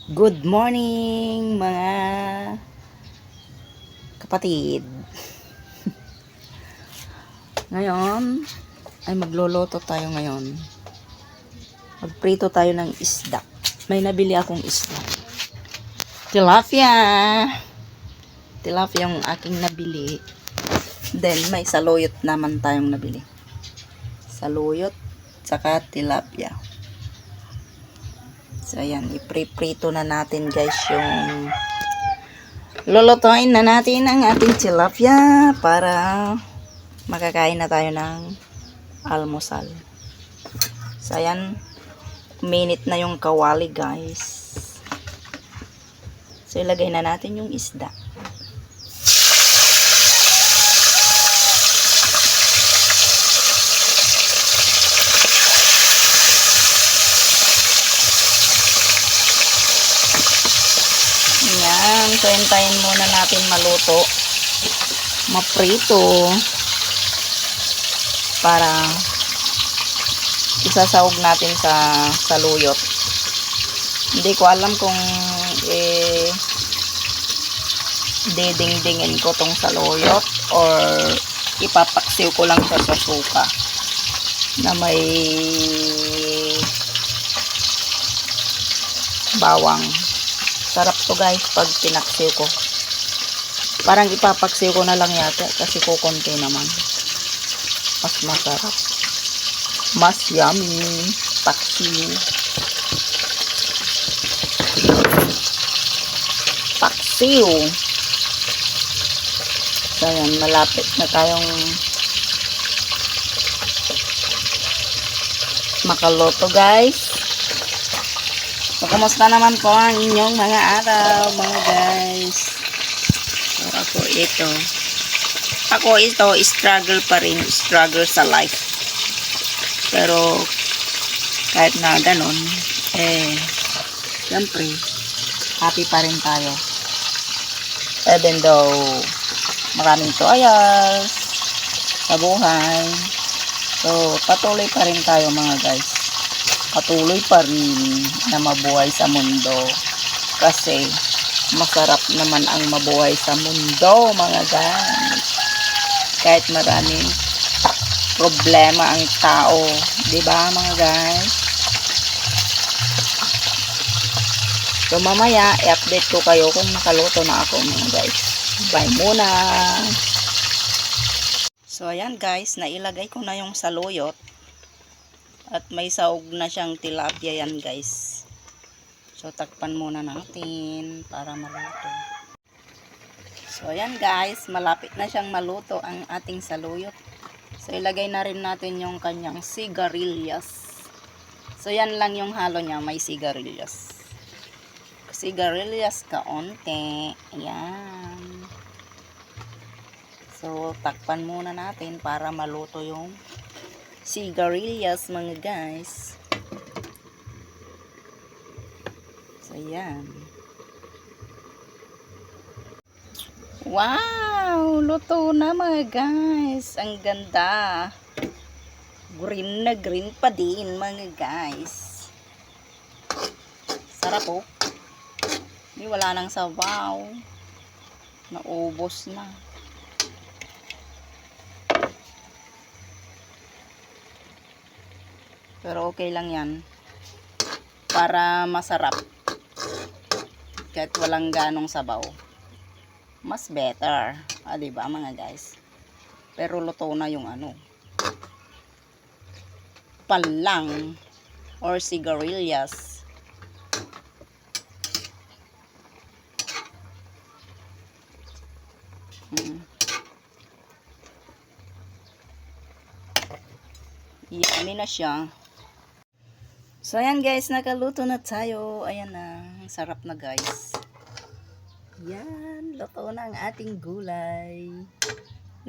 Good morning mga kapatid. Ngayon ay magluluto tayo ngayon. Magprito tayo ng isda. May nabili akong isda. Tilapia. Tilapia yung aking nabili. Then may saluyot naman tayong nabili. Saluyot saka tilapia. So ayan, ipriprito na natin guys yung lulutuin na natin ang ating tilapia para makakain na tayo ng almusal. So ayan, minute na yung kawali guys. So ilagay na natin yung isda. Yan, so hintayin muna natin maluto, maprito, para isasawag natin sa saluyot. Hindi ko alam kung didingdingin ko tong saluyot or ipapaksiw ko lang siya sa suka na may bawang. Sarap to guys pag pinaksiw ko. Parang ipapaksiw ko na lang yata kasi kukunti naman. Mas masarap. Mas yummy. Paksiw. Paksiw. So yan, malapit na tayong makaluto guys. So, kumusta naman po ang inyong mga araw, mga guys? So, ako ito, struggle pa rin, struggle sa life. Pero, kahit na ganon, siyempre, happy pa rin tayo. Even though, maraming trials sa buhay. So, patuloy pa rin tayo mga guys. Patuloy pa rin na mabuhay sa mundo kasi masarap naman ang mabuhay sa mundo mga guys. Kahit maraming problema ang tao, di ba mga guys? So mamaya i-update ko kayo kung nakaluto na ako mga guys. Bye muna. So ayan guys, nailagay ko na yung saluyot. At may saog na siyang tilapia yan guys. So takpan muna natin para maluto. So ayan guys, malapit na siyang maluto ang ating saluyot. So ilagay na rin natin yung kanyang sigarilyas. So yan lang yung halo niya, may sigarilyas. Sigarilyas kaunti. Ayan. So takpan muna natin para maluto yung sigarilyas mga guys. So yan. Wow, luto na mga guys. Ang ganda. Green na green pa din mga guys. Sarap oh. Hindi, wala nang sabaw. Naubos na. Pero okay lang yan. Para masarap. Kahit walang ganong sabaw. Mas better. Diba mga guys? Pero luto na yung palang or sigarilyas. Yummy na siya. So ayan guys, nakaluto na tayo. Ayan na, sarap na guys. Yan, luto na ang ating gulay.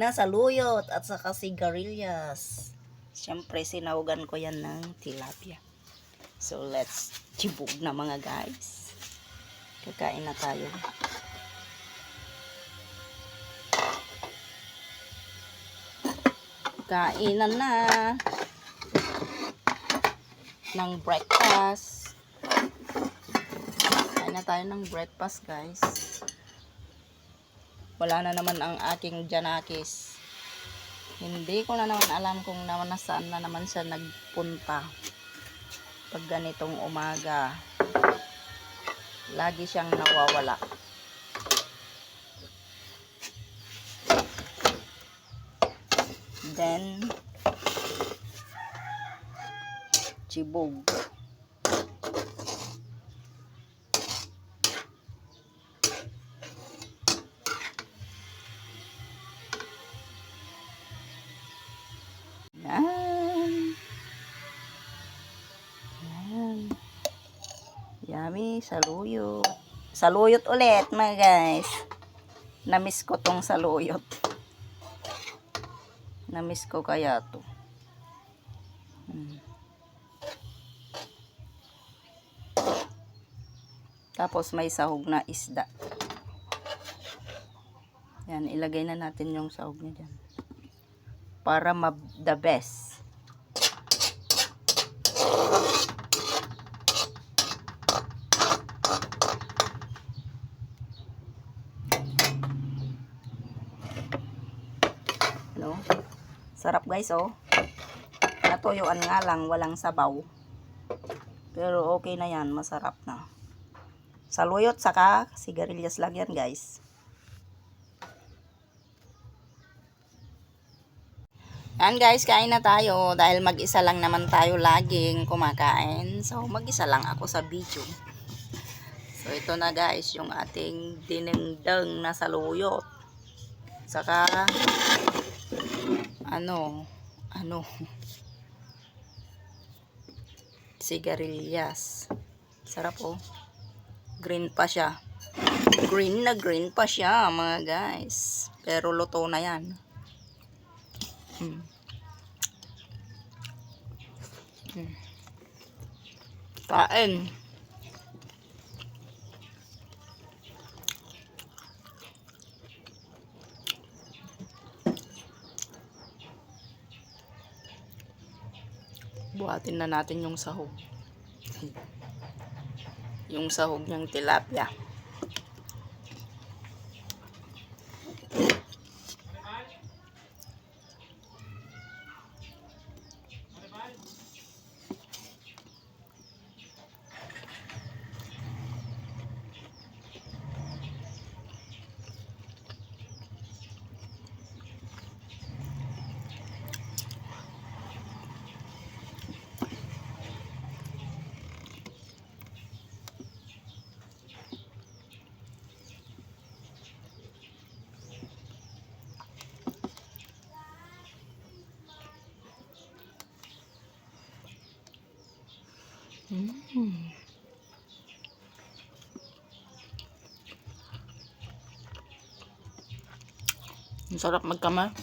Nasa luyot at saka sigarilyas. Siyempre, sinahugan ko yan ng tilapia. So let's tibog na mga guys. Kakain na tayo. Kainan na ng breakfast. Kain na tayo ng breakfast, guys. Wala na naman ang aking Janakis. Hindi ko na naman alam kung nasaan na naman siya nagpunta. Pag ganitong umaga, lagi siyang nawawala. Then, chibog. Yan. Yan. Yummy, saluyot. Saluyot ulit, mga guys. Namiss ko tong saluyot. Namiss ko kaya to. Tapos may sahog na isda. Yan, ilagay na natin yung sahog niya dyan. Para the best. No? Sarap guys, oh. Natuyuan nga lang, walang sabaw. Pero okay na yan, masarap na. Saluyot saka sigarilyas lang yan, guys. Yan guys, kain na tayo dahil mag-isa lang naman tayo laging kumakain. So mag-isa lang ako sa video. So ito na guys, yung ating dinengdeng na saluyot. Saka sigarilyas. Sarap oh. Green pa siya. Green na green pa siya mga guys. Pero luto na yan. Kain. Buhatin na natin yung sahog. Yung sahog niyang tilapia. Ang sarap magkamay.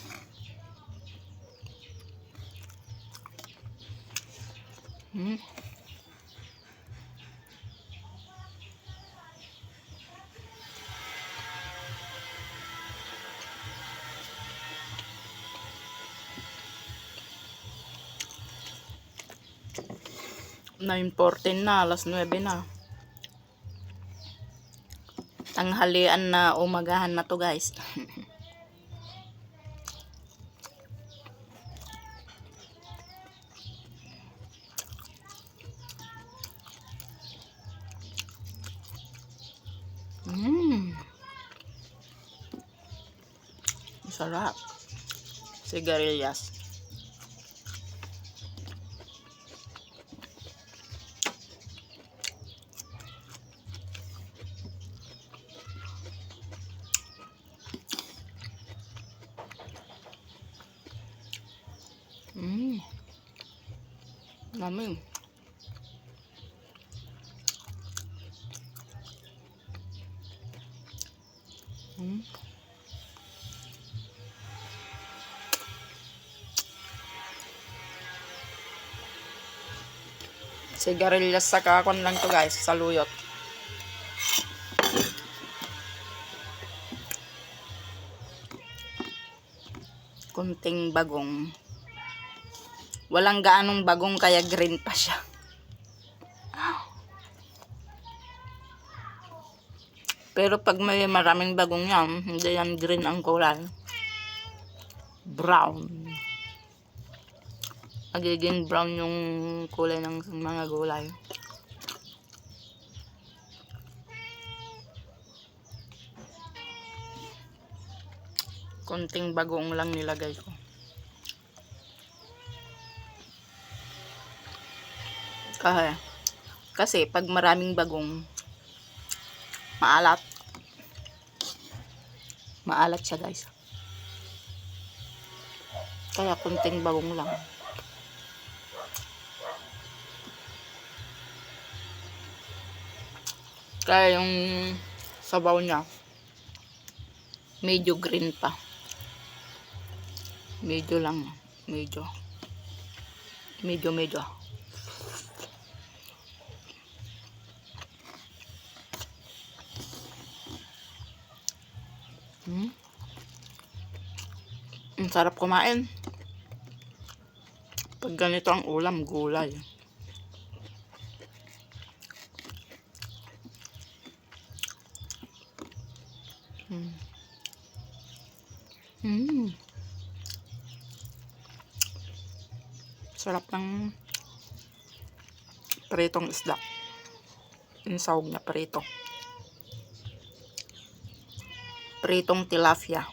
Na 9:14 na, alas 9 na. Tanghalian na, umagahan na to guys. Sarap. Sigarilyas. Lamig. Sigarilyas sa kakon lang to guys, saluyot. Kunting bagong. Walang gaanong bagong kaya green pa siya. Pero pag may maraming bagong yan, hindi yan green ang kulay. Brown. Magiging brown yung kulay ng mga gulay. Konting bagong lang nilagay ko. Kasi pag maraming bagong, maalat. Maalat siya, guys. Kaya konting bagong lang. Kaya yung sabaw niya, medyo green pa. Medyo lang. Medyo. Ang sarap kumain. Pag ganito ang ulam, gulay. Sarap ng pritong isda. Yung sahog na prito. Pritong tilapia.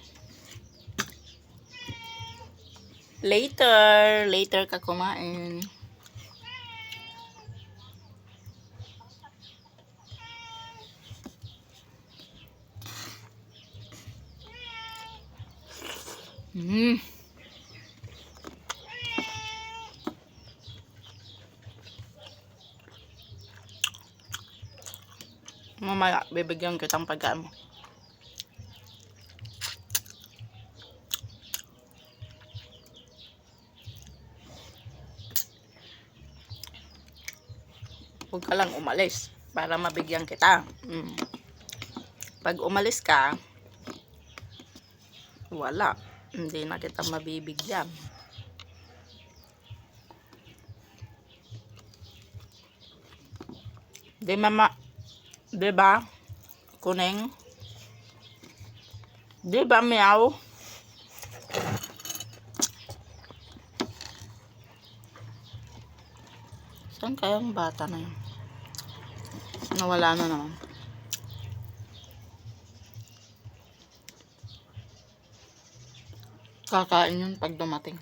Later ka kumain. Mamaya, bibigyan kitang pagkaan mo. Huwag ka lang umalis para mabigyan kita. Pag umalis ka, wala. Hindi na kita mabibigyan. Di mama, di ba? Kuning. Di ba, meow? Saan kaya ang bata na yun? Nawala na naman. Kakain yun pag dumating.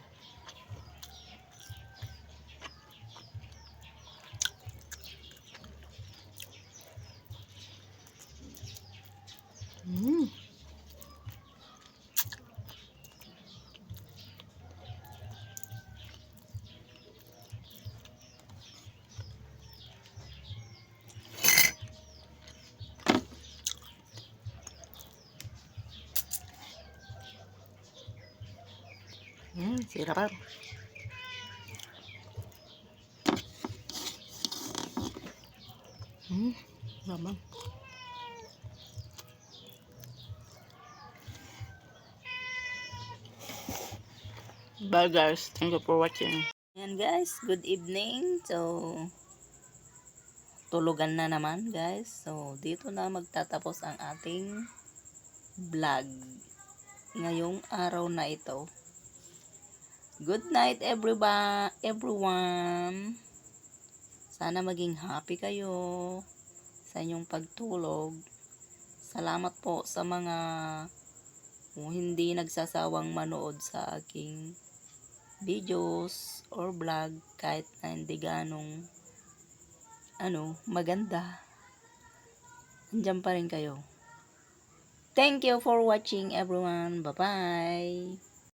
Sira pa. Naman. Bye guys. Thank you for watching. Ayan guys. Good evening. So, tulugan na naman guys. So, dito na magtatapos ang ating vlog ngayong araw na ito. Good night everyone. Sana maging happy kayo sa inyong pagtulog. Salamat po sa mga hindi nagsasawang manood sa aking videos or vlog kahit na hindi ganong maganda. Andiyan pa rin kayo. Thank you for watching everyone. Bye-bye.